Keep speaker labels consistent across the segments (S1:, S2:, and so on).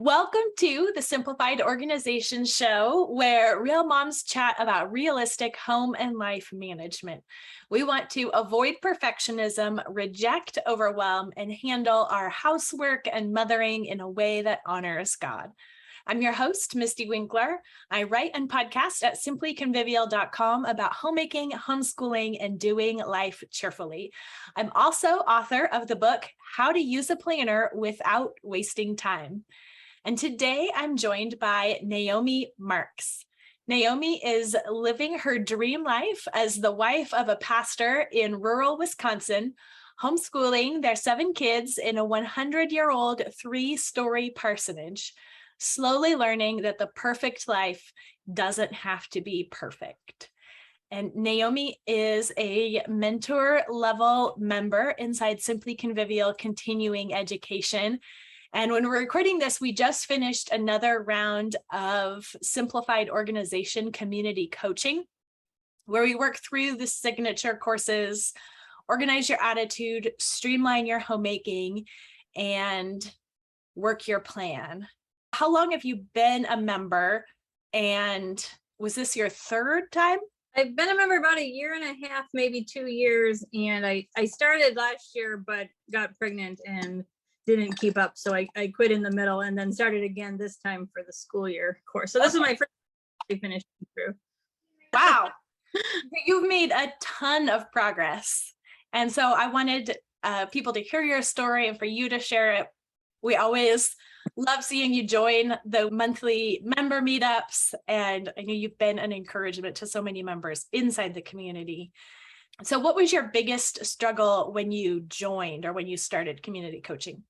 S1: Welcome to the Simplified Organization Show, where real moms chat about realistic home and life management. We want to avoid perfectionism, reject overwhelm, and handle our housework and mothering in a way that honors God. I'm your host, Mystie Winkler. I write and podcast at simplyconvivial.com about homemaking, homeschooling, and doing life cheerfully. I'm also author of the book, How to Use a Planner Without Wasting Time. And today I'm joined by Naomi Marks. Naomi is living her dream life as the wife of a pastor in rural Wisconsin, homeschooling their 7 kids in a 100-year-old 3-story parsonage, slowly learning that the perfect life doesn't have to be perfect. And Naomi is a mentor level member inside Simply Convivial Continuing Education. And when we're recording this, we just finished another round of Simplified Organization Community Coaching, where we work through the signature courses, organize your attitude, streamline your homemaking, and work your plan. How long have you been a member? And was this your 3rd time?
S2: I've been a member about 1.5 years, maybe 2 years. And I started last year, but got pregnant and didn't keep up. So I quit in the middle and then started again this time for the school year course. So this is my first finish through.
S1: Wow. You've made a ton of progress. And so I wanted people to hear your story and for you to share it. We always love seeing you join the monthly member meetups. And I know you've been an encouragement to so many members inside the community. So what was your biggest struggle when you joined or when you started community coaching?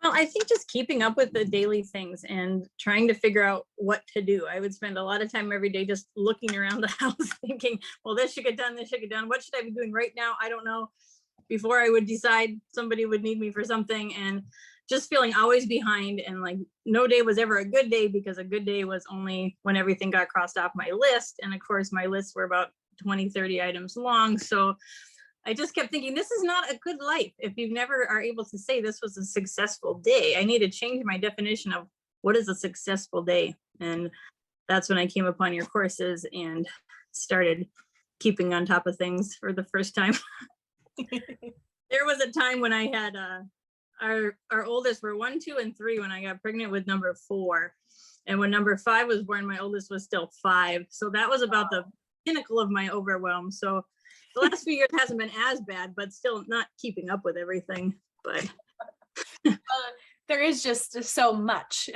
S2: Well, I think just keeping up with the daily things and trying to figure out what to do. I would spend a lot of time every day just looking around the house thinking, well, this should get done, this should get done. What should I be doing right now? I don't know. Before I would decide somebody would need me for something, and just feeling always behind, and like no day was ever a good day, because a good day was only when everything got crossed off my list. And of course, my lists were about 20, 30 items long. So I just kept thinking, this is not a good life. If you never are able to say this was a successful day, I need to change my definition of what is a successful day. And that's when I came upon your courses and started keeping on top of things for the first time. There was a time when I had our oldest were 1, 2, and 3 when I got pregnant with number 4. And when number 5 was born, my oldest was still 5. So that was about the pinnacle of my overwhelm. So the last few years hasn't been as bad, but still not keeping up with everything. But
S1: there is just so much.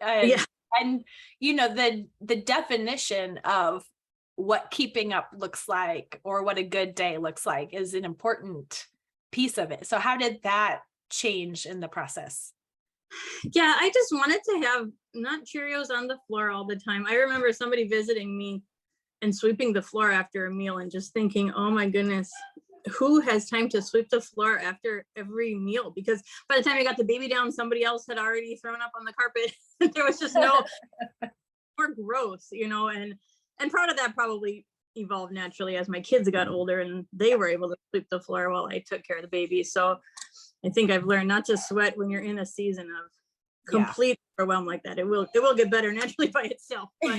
S2: Yeah.
S1: And you know, the definition of what keeping up looks like or what a good day looks like is an important piece of it. So how did that change in the process?
S2: Yeah, I just wanted to have not Cheerios on the floor all the time. I remember somebody visiting me and sweeping the floor after a meal and just thinking, oh my goodness, who has time to sweep the floor after every meal? Because by the time I got the baby down, somebody else had already thrown up on the carpet. There was just no more gross, you know, and part of that probably evolved naturally as my kids got older and they were able to sweep the floor while I took care of the baby. So I think I've learned not to sweat when you're in a season of complete overwhelm like that. It will get better naturally by itself. But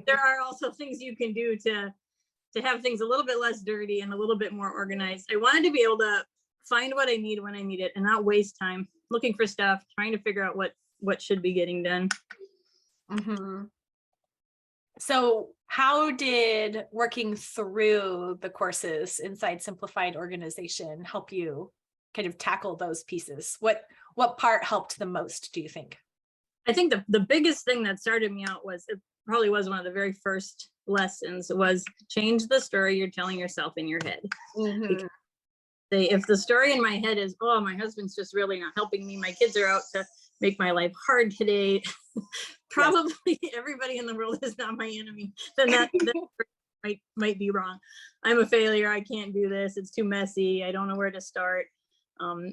S2: there are also things you can do to have things a little bit less dirty and a little bit more organized. I wanted to be able to find what I need when I need it and not waste time looking for stuff, trying to figure out what should be getting done.
S1: Mm-hmm. So how did working through the courses inside Simplified Organization help you kind of tackle those pieces? What part helped the most, do you think?
S2: I think the biggest thing that started me out was, it probably was one of the very first lessons, was change the story you're telling yourself in your head.
S1: Mm-hmm.
S2: If the story in my head is, oh, my husband's just really not helping me, my kids are out to make my life hard today, probably everybody in the world is not my enemy, then that might be wrong. I'm a failure, I can't do this, it's too messy, I don't know where to start.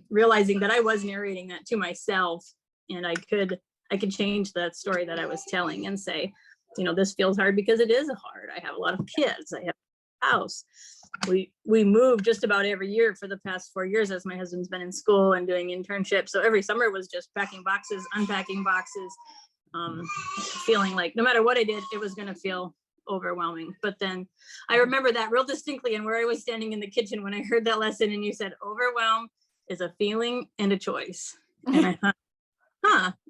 S2: Realizing that I was narrating that to myself, and I could change that story that I was telling and say, you know, this feels hard because it is hard. I have a lot of kids, I have a house, we moved just about every year for the past 4 years as my husband's been in school and doing internships. So every summer was just packing boxes, unpacking boxes, feeling like no matter what I did, it was going to feel overwhelming. But then I remember that real distinctly, and where I was standing in the kitchen when I heard that lesson and you said overwhelm is a feeling and a choice. And I thought,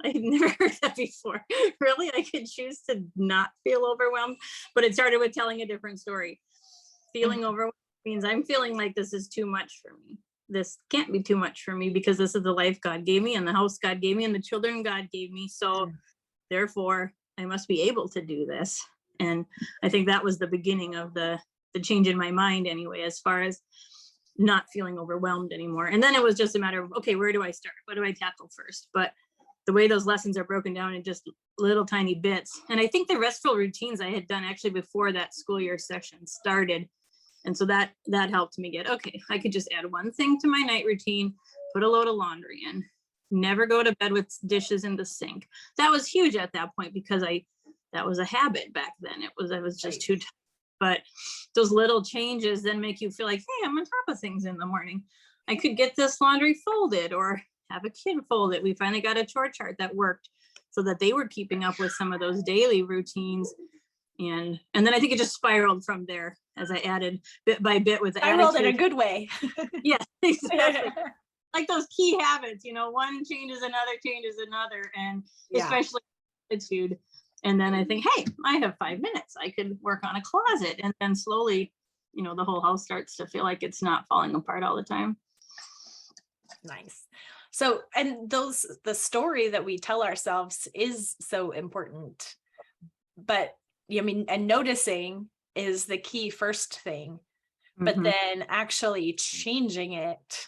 S2: I've never heard that before. Really? I could choose to not feel overwhelmed. But it started with telling a different story. Feeling overwhelmed means I'm feeling like this is too much for me. This can't be too much for me because this is the life God gave me and the house God gave me and the children God gave me. So therefore I must be able to do this. And I think that was the beginning of the change in my mind anyway, as far as not feeling overwhelmed anymore. And then it was just a matter of, okay, where do I start? What do I tackle first? But the way those lessons are broken down in just little tiny bits. And I think the restful routines I had done actually before that school year session started. And so that helped me get, okay, I could just add one thing to my night routine, put a load of laundry in, never go to bed with dishes in the sink. That was huge at that point because that was a habit back then. I was just too tired. But those little changes then make you feel like, hey, I'm on top of things in the morning. I could get this laundry folded or have a kid fold it. We finally got a chore chart that worked so that they were keeping up with some of those daily routines. And then I think it just spiraled from there as I added bit by bit with
S1: spiraled in a good way.
S2: Yes, exactly. Like those key habits, one changes another, and especially attitude. And then I think, hey, I have 5 minutes. I could work on a closet. And then slowly, the whole house starts to feel like it's not falling apart all the time.
S1: Nice. So, and the story that we tell ourselves is so important, but and noticing is the key first thing, but then actually changing it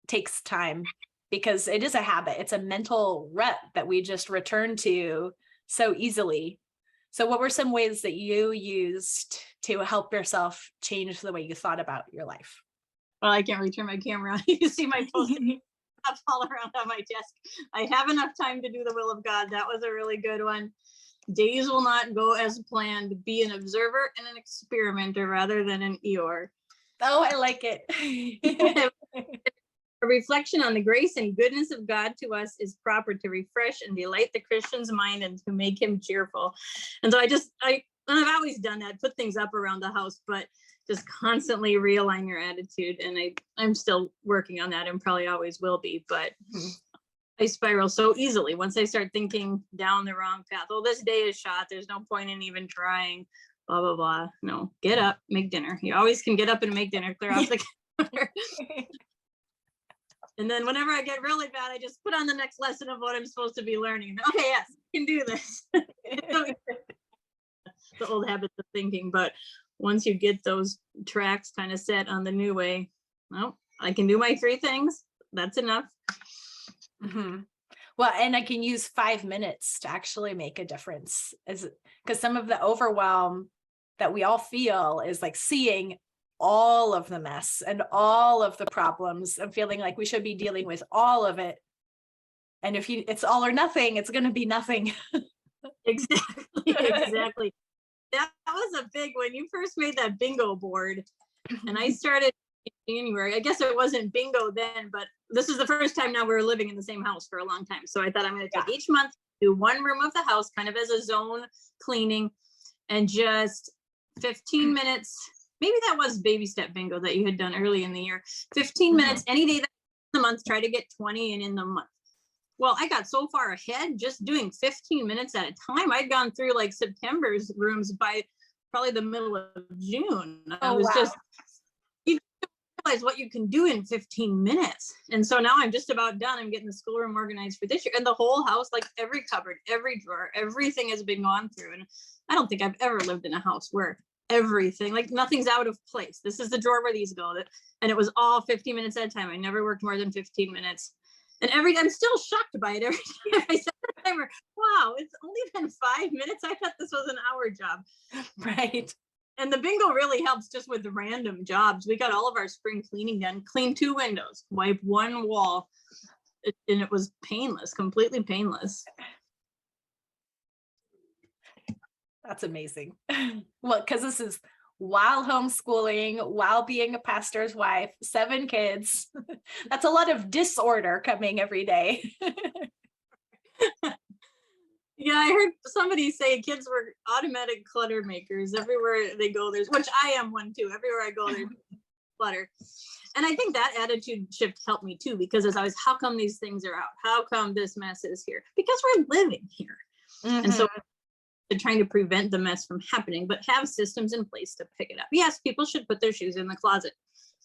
S1: takes time because it is a habit. It's a mental rep that we just return to so easily. So what were some ways that you used to help yourself change the way you thought about your life?
S2: Well, I can't return my camera. You see my post-it all around on my desk. I have enough time to do the will of God. That was a really good one. Days will not go as planned. Be an observer and an experimenter rather than an Eeyore.
S1: Oh, I like it.
S2: A reflection on the grace and goodness of God to us is proper to refresh and delight the Christian's mind and to make him cheerful. And so I've always done that, put things up around the house, but just constantly realign your attitude. And I'm still working on that and probably always will be, but I spiral so easily once I start thinking down the wrong path. Oh, this day is shot. There's no point in even trying, blah, blah, blah. No, get up, make dinner. You always can get up and make dinner, clear off the counter. And then whenever I get really bad, I just put on the next lesson of what I'm supposed to be learning. Okay, yes, I can do this. The old habits of thinking, but once you get those tracks kind of set on the new way, well, I can do my 3 things. That's enough.
S1: Well, and I can use 5 minutes to actually make a difference, because some of the overwhelm that we all feel is like seeing all of the mess and all of the problems and feeling like we should be dealing with all of it. And if it's all or nothing, it's going to be nothing.
S2: Exactly. That was a big, when you first made that bingo board and I started in January, I guess it wasn't bingo then, but this is the first time now we're living in the same house for a long time. So I thought I'm going to take each month, do one room of the house kind of as a zone cleaning and just 15 minutes. Maybe that was baby step bingo that you had done early in the year. 15 minutes any day that the month, try to get 20 in the month. Well, I got so far ahead just doing 15 minutes at a time. I'd gone through like September's rooms by probably the middle of June. I was just, you realize what you can do in 15 minutes. And so now I'm just about done. I'm getting the schoolroom organized for this year and the whole house, like every cupboard, every drawer, everything has been gone through. And I don't think I've ever lived in a house where everything, like nothing's out of place. This is the drawer where these go. And it was all 15 minutes at a time. I never worked more than 15 minutes. And I'm still shocked by it every time I set the timer. Wow, it's only been 5 minutes. I thought this was an hour job.
S1: Right.
S2: And the bingo really helps just with the random jobs. We got all of our spring cleaning done, cleaned 2 windows, wiped 1 wall. And it was painless, completely painless.
S1: That's amazing. Well, because this is while homeschooling, while being a pastor's wife, 7 kids. That's a lot of disorder coming every day.
S2: Yeah, I heard somebody say kids were automatic clutter makers. Everywhere they go, which I am one too. Everywhere I go, there's clutter. And I think that attitude shift helped me too, because as I was, how come these things are out? How come this mess is here? Because we're living here. And so they're trying to prevent the mess from happening, but have systems in place to pick it up. Yes, people should put their shoes in the closet,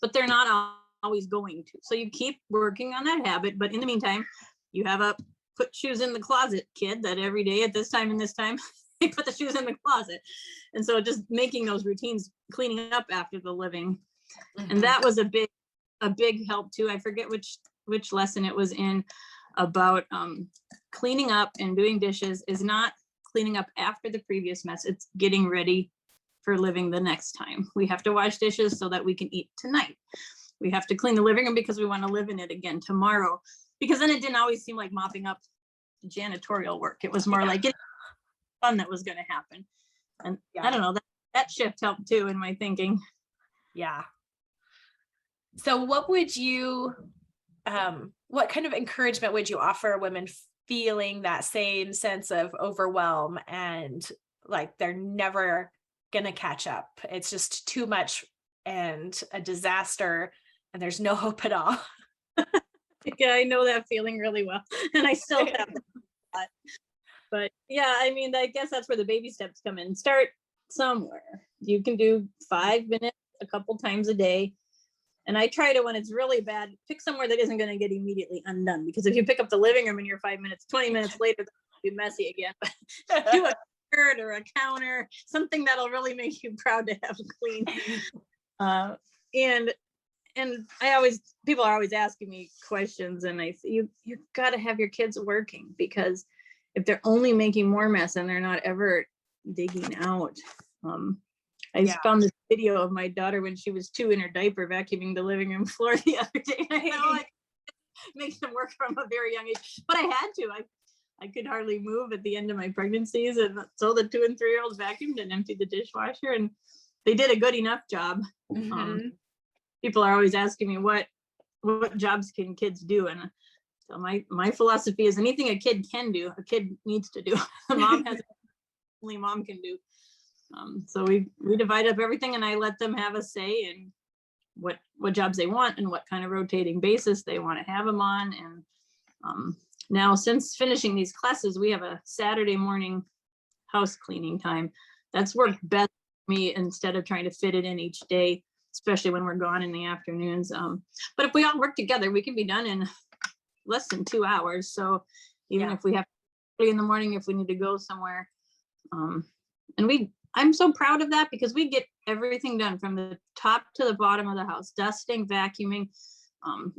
S2: but they're not always going to. So you keep working on that habit. But in the meantime, you have a put shoes in the closet kid that every day at this time and this time, they put the shoes in the closet. And so just making those routines, cleaning up after the living. And that was a big help too. I forget which lesson it was in about cleaning up and doing dishes is not cleaning up after the previous mess. It's getting ready for living the next time. We have to wash dishes so that we can eat tonight. We have to clean the living room because we want to live in it again tomorrow. Because then it didn't always seem like mopping up janitorial work. It was more like it's fun that was going to happen. And I don't know, that shift helped too in my thinking.
S1: Yeah. So what would you, what kind of encouragement would you offer women feeling that same sense of overwhelm and like they're never going to catch up? It's just too much and a disaster and there's no hope at all.
S2: Yeah, I know that feeling really well. And I still have that. But yeah, I mean, I guess that's where the baby steps come in. Start somewhere. You can do 5 minutes a couple times a day. And I try to, when it's really bad, pick somewhere that isn't going to get immediately undone. Because if you pick up the living room in your 5 minutes, 20 minutes later, it'll be messy again. But do a skirt or a counter, something that'll really make you proud to have clean. And people are always asking me questions, and I say, you got to have your kids working, because if they're only making more mess and they're not ever digging out. I found this video of my daughter when she was 2 in her diaper vacuuming the living room floor the other day. I know, like, makes them work from a very young age, but I had to. I could hardly move at the end of my pregnancies, and so the 2 and 3-year-olds vacuumed and emptied the dishwasher, and they did a good enough job. People are always asking me what jobs can kids do, and so my philosophy is anything a kid can do, a kid needs to do. Only mom can do. So we divide up everything, and I let them have a say in what jobs they want and what kind of rotating basis they want to have them on. And now, since finishing these classes, we have a Saturday morning house cleaning time. That's worked best for me, instead of trying to fit it in each day, especially when we're gone in the afternoons. But if we all work together, we can be done in less than 2 hours. So even if we have 3 in the morning, if we need to go somewhere, and I'm so proud of that, because we get everything done from the top to the bottom of the house: dusting, vacuuming,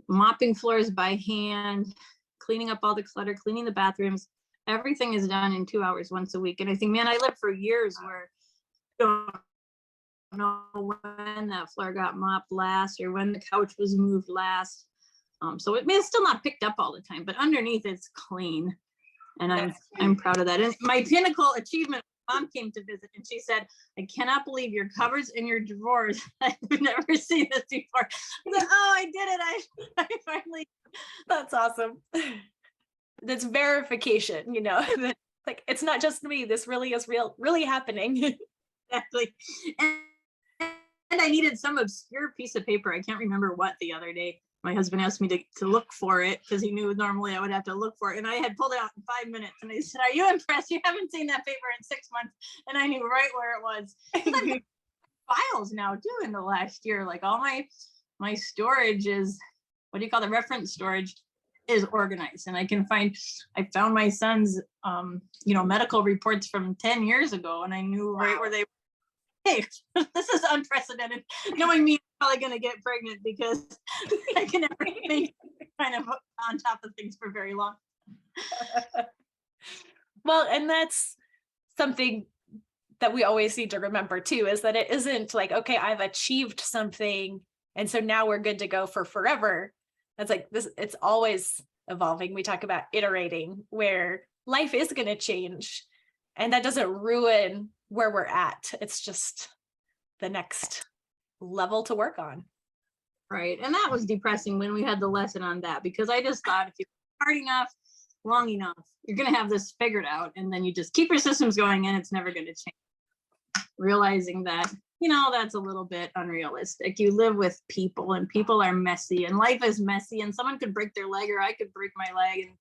S2: mopping floors by hand, cleaning up all the clutter, cleaning the bathrooms. Everything is done in 2 hours once a week. And I think, man, I lived for years where you don't know when that floor got mopped last or when the couch was moved last. So it's still not picked up all the time, but underneath it's clean. And I'm proud of that. And my pinnacle achievement, mom came to visit and she said, I cannot believe your cupboards and your drawers. I've never seen this before. I said, oh, I did it. I finally.
S1: That's awesome. That's verification, like, it's not just me. This really is really happening.
S2: Exactly. And I needed some obscure piece of paper. I can't remember what the other day. My husband asked me to look for it, because he knew normally I would have to look for it. And I had pulled it out in 5 minutes. And I said, are you impressed? You haven't seen that paper in 6 months. And I knew right where it was. I've got files now too in the last year. Like, all my storage is, what do you call the reference storage, is organized. And I found my son's, medical reports from 10 years ago. And I knew right where they were. Hey, this is unprecedented. Knowing me, I'm probably going to get pregnant, because I can never be kind of on top of things for very long.
S1: Well, and that's something that we always need to remember too, is that it isn't like, okay, I've achieved something, and so now we're good to go for forever. That's like this, it's always evolving. We talk about iterating, where life is going to change, and that doesn't ruin where we're at. It's just the next level to work on.
S2: Right. And that was depressing when we had the lesson on that, because I just thought if you work hard enough, long enough, you're going to have this figured out. And then you just keep your systems going and it's never going to change. Realizing that, that's a little bit unrealistic. You live with people and people are messy and life is messy and someone could break their leg or I could break my leg and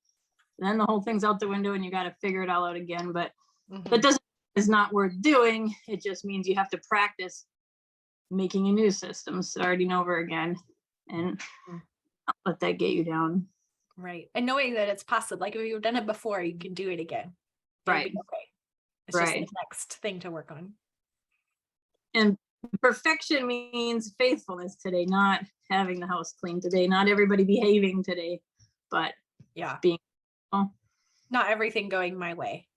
S2: then the whole thing's out the window and you got to figure it all out again. But that is not worth doing. It just means you have to practice making a new system, starting over again, and not let that get you down.
S1: Right. And knowing that it's possible, like if you've done it before, you can do it again.
S2: Right.
S1: Okay. It's just the next thing to work on.
S2: And perfection means faithfulness today, not having the house clean today, not everybody behaving today, but being
S1: not everything going my way.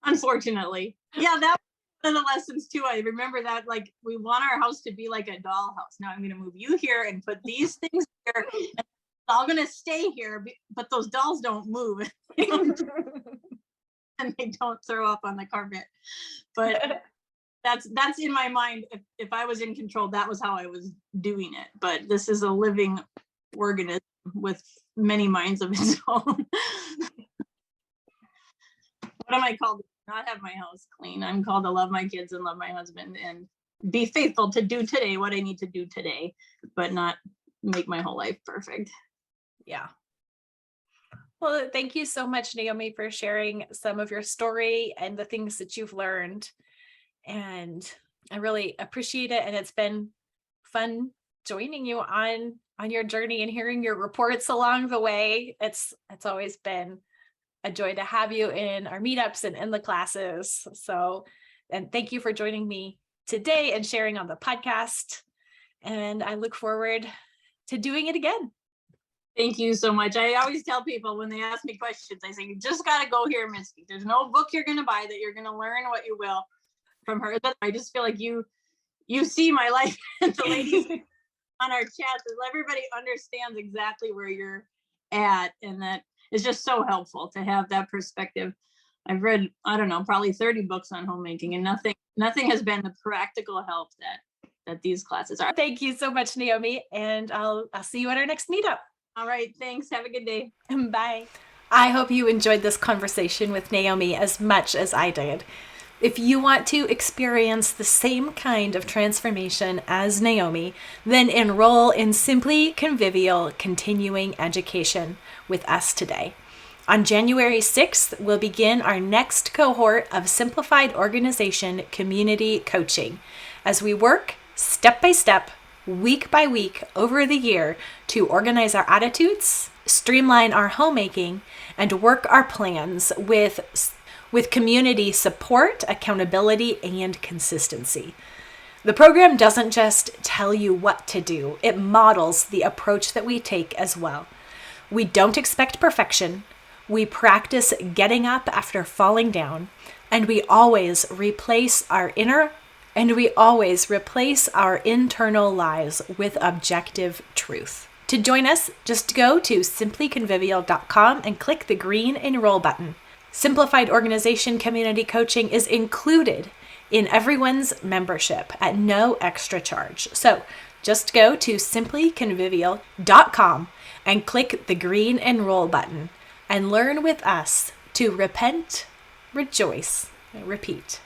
S2: Unfortunately. Yeah, that was one of the lessons too. I remember that, like, we want our house to be like a dollhouse. Now I'm going to move you here and put these things here. And it's all going to stay here, but those dolls don't move. And they don't throw up on the carpet. But that's in my mind. If I was in control, that was how I was doing it. But this is a living organism with many minds of its own. What am I called to not have my house clean? I'm called to love my kids and love my husband and be faithful to do today what I need to do today, but not make my whole life perfect.
S1: Yeah. Well, thank you so much, Naomi, for sharing some of your story and the things that you've learned. And I really appreciate it. And it's been fun joining you on your journey and hearing your reports along the way. It's always been a joy to have you in our meetups and in the classes. So, and thank you for joining me today and sharing on the podcast. And I look forward to doing it again.
S2: Thank you so much. I always tell people when they ask me questions, I say, you just got to go hear Mystie. There's no book you're going to buy that you're going to learn what you will from her. But I just feel like you see my life and the ladies on our chats, everybody understands exactly where you're at. And that is just so helpful to have that perspective. I've read, I don't know, probably 30 books on homemaking, and nothing has been the practical help that these classes are.
S1: Thank you so much, Naomi. And I'll see you at our next meetup.
S2: All right. Thanks. Have a good day.
S1: Bye. I hope you enjoyed this conversation with Naomi as much as I did. If you want to experience the same kind of transformation as Naomi, then enroll in Simply Convivial Continuing Education with us today. On January 6th, we'll begin our next cohort of Simplified Organization Community Coaching as we work step by step, week by week over the year to organize our attitudes, streamline our homemaking, and work our plans with community support, accountability, and consistency. The program doesn't just tell you what to do, it models the approach that we take as well. We don't expect perfection, we practice getting up after falling down, and we always replace our internal lies with objective truth. To join us, just go to simplyconvivial.com and click the green Enroll button. Simplified Organization Community Coaching is included in everyone's membership at no extra charge. So just go to simplyconvivial.com and click the green Enroll button and learn with us to repent, rejoice, and repeat.